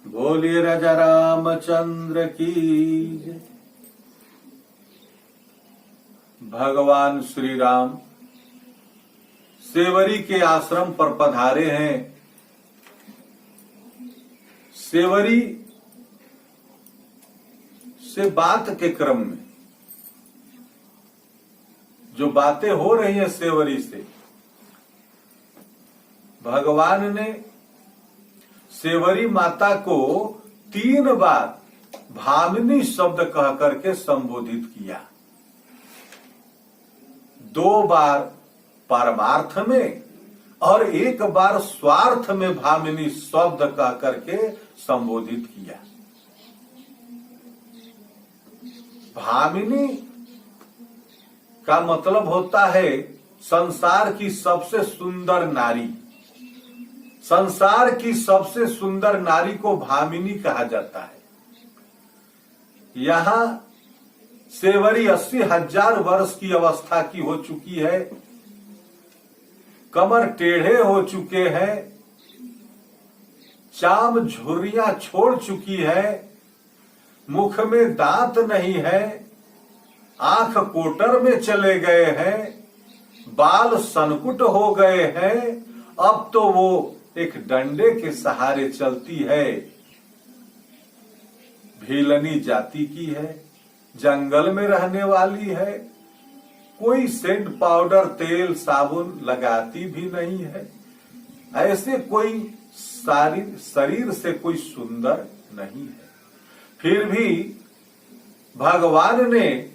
बोलिए राजा रामचंद्र की जय। भगवान श्री राम सेवरी के आश्रम पर पधारे हैं। सेवरी से बात के क्रम में जो बातें हो रही हैं सेवरी से, भगवान ने सेवरी माता को 3 बार भामिनी शब्द कह करके संबोधित किया। 2 बार परमार्थ में और 1 बार स्वार्थ में भामिनी शब्द कह करके संबोधित किया। भामिनी का मतलब होता है संसार की सबसे सुंदर नारी। संसार की सबसे सुंदर नारी को भामिनी कहा जाता है। यहां सेवरी 80,000 वर्ष की अवस्था की हो चुकी है, कमर टेढ़े हो चुके हैं, चाम झुर्रियां छोड़ चुकी है, मुख में दांत नहीं है, आंख कोटर में चले गए हैं, बाल सनकुट हो गए हैं। अब तो वो एक डंडे के सहारे चलती है। भीलनी जाति की है, जंगल में रहने वाली है, कोई सेंट पाउडर तेल साबुन लगाती भी नहीं है। ऐसे कोई शरीर से कोई सुंदर नहीं है। फिर भी भगवान ने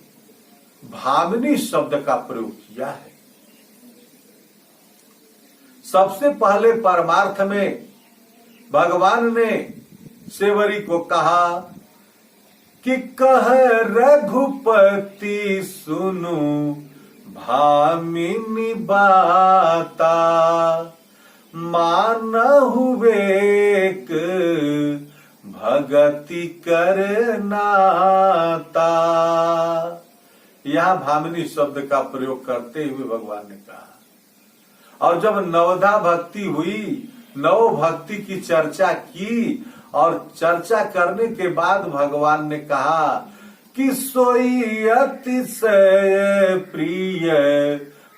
भामिनी शब्द का प्रयोग किया है। सबसे पहले परमार्थ में भगवान ने सेवरी को कहा कि कह रघुपति सुनु भामिनी बाता, मानहु एक भगति करनाता। यहां भामिनी शब्द का प्रयोग करते हुए भगवान ने कहा। और जब नवधा भक्ति हुई, नव भक्ति की चर्चा की और चर्चा करने के बाद भगवान ने कहा कि सोई अतिशय प्रिय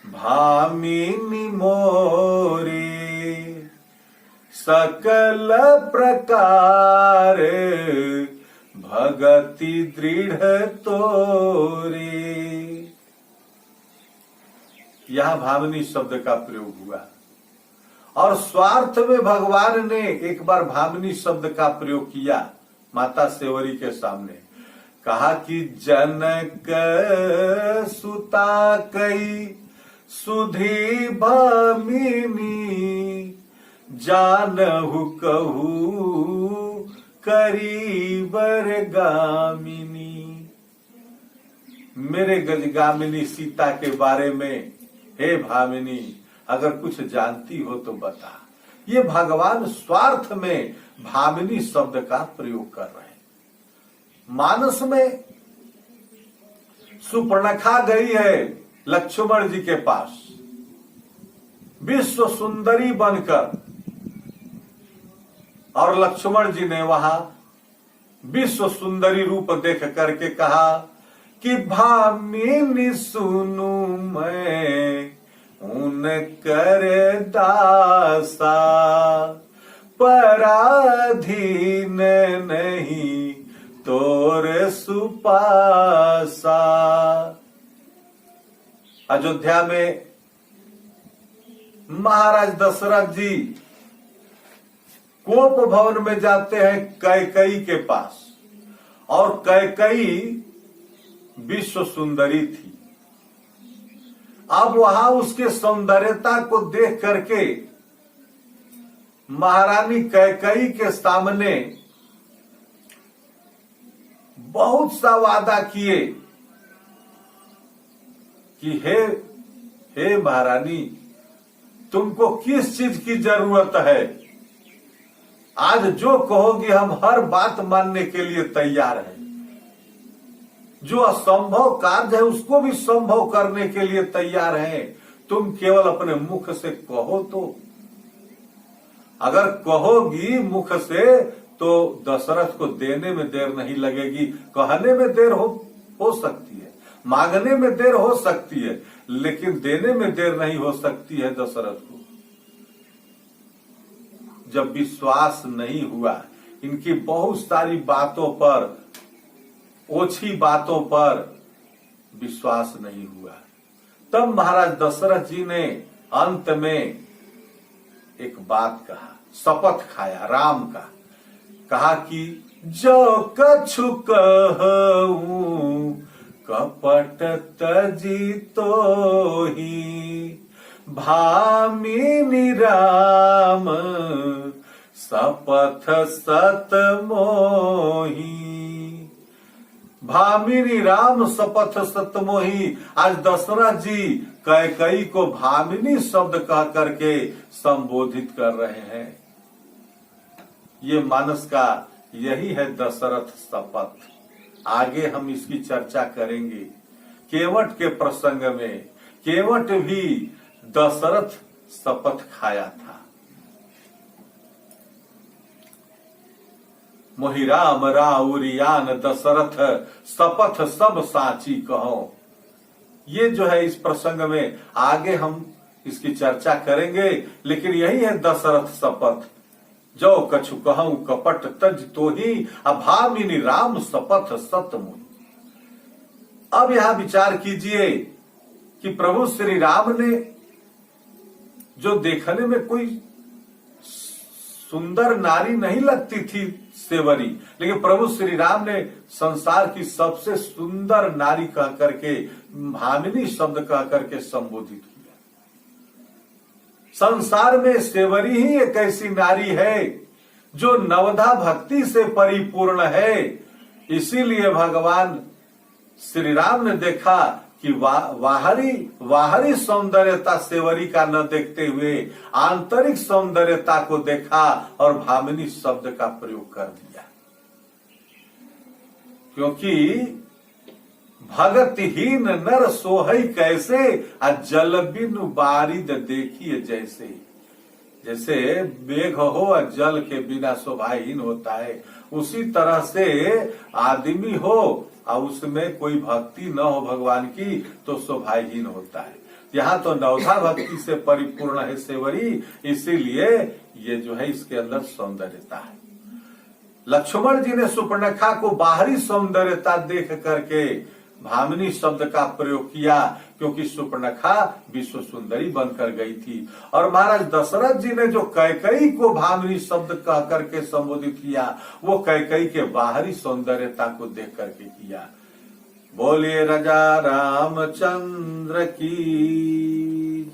भामिनी मोरे, सकल प्रकार भगति दृढ़ तोरे। यहां भामिनी शब्द का प्रयोग हुआ। और स्वार्थ में भगवान ने 1 बार भामिनी शब्द का प्रयोग किया माता सेवरी के सामने। कहा कि जनक सुता कई सुधी भामिनी, जानहु कहू करीबर गामिनी। मेरे गजगामिनी सीता के बारे में हे भामिनी अगर कुछ जानती हो तो बता। ये भगवान स्वार्थ में भामिनी शब्द का प्रयोग कर रहे हैं। मानस में सुपर्णखा गई है लक्ष्मण जी के पास विश्व सुंदरी बनकर, और लक्ष्मण जी ने वहां विश्व सुंदरी रूप देख करके कहा कि भामिनी सुनु मैं उनकर दासा, पराधीन नहीं तोर सुपासा। अयोध्या में महाराज दशरथ जी कोप भवन में जाते हैं कैकई के पास, और कैकई विश्व सुंदरी थी। अब वहां उसके सौंदर्यता को देख करके महारानी कैकई के सामने बहुत सा वादा किए कि हे महारानी, तुमको किस चीज की जरूरत है? आज जो कहोगी हम हर बात मानने के लिए तैयार हैं। जो असंभव कार्य है उसको भी संभव करने के लिए तैयार हैं। तुम केवल अपने मुख से कहो तो। अगर कहोगी मुख से तो दशरथ को देने में देर नहीं लगेगी। कहने में देर हो सकती है, मांगने में देर हो सकती है, लेकिन देने में देर नहीं हो सकती है दशरथ को। जब विश्वास नहीं हुआ, इनकी बहुत सारी बातों पर, ओछी बातों पर विश्वास नहीं हुआ, तब महाराज दशरथ जी ने अंत में एक बात कहा, शपथ खाया राम का। कहा कि जो कछु कहूं कपट तजी तो ही, भामिनी राम शपथ सत मोही। भामिनी राम शपथ सत मोही। आज दशरथ जी कैकेयी को भामिनी शब्द कह करके संबोधित कर रहे हैं। ये मानस का यही है दशरथ शपथ। आगे हम इसकी चर्चा करेंगे। केवट के प्रसंग में केवट भी दशरथ शपथ खाया था। मोहि राम राउरियान दशरथ शपथ सब साची कहो। ये जो है इस प्रसंग में आगे हम इसकी चर्चा करेंगे, लेकिन यही है दशरथ शपथ। जो कछु कहूं कपट तज तो ही, अभामिनी राम शपथ सत मोहि। अब यहां विचार कीजिए कि प्रभु श्री राम ने जो देखने में कोई सुंदर नारी नहीं लगती थी सेवरी, लेकिन प्रभु श्री राम ने संसार की सबसे सुंदर नारी कह करके, भामिनी शब्द कह करके संबोधित किया। संसार में सेवरी ही एक ऐसी नारी है जो नवधा भक्ति से परिपूर्ण है। इसीलिए भगवान श्री राम ने देखा कि बाहरी सौंदर्यता सेवरी का न देखते हुए आंतरिक सौंदर्यता को देखा और भामिनी शब्द का प्रयोग कर दिया। क्योंकि भगतहीन नर सोहई कैसे, जल बिनु बारिद देखिए जैसे। जैसे मेघ हो और जल के बिना शोभाहीन होता है, उसी तरह से आदमी हो और उसमें कोई भक्ति न हो भगवान की तो शोभाहीन होता है। यहाँ तो नवधा भक्ति से परिपूर्ण है सेवरी, इसीलिए ये जो है इसके अंदर सौंदर्यता है। लक्ष्मण जी ने सुपर्णखा को बाहरी सौंदर्यता देख करके भामिनी शब्द का प्रयोग किया, क्योंकि सुपर्णखा विश्व सुंदरी बनकर गई थी। और महाराज दशरथ जी ने जो कैकेयी को भामिनी शब्द कह करके संबोधित किया, वो कैकेयी के बाहरी सौंदर्यता को देख करके किया। बोलिए राजा रामचंद्र की।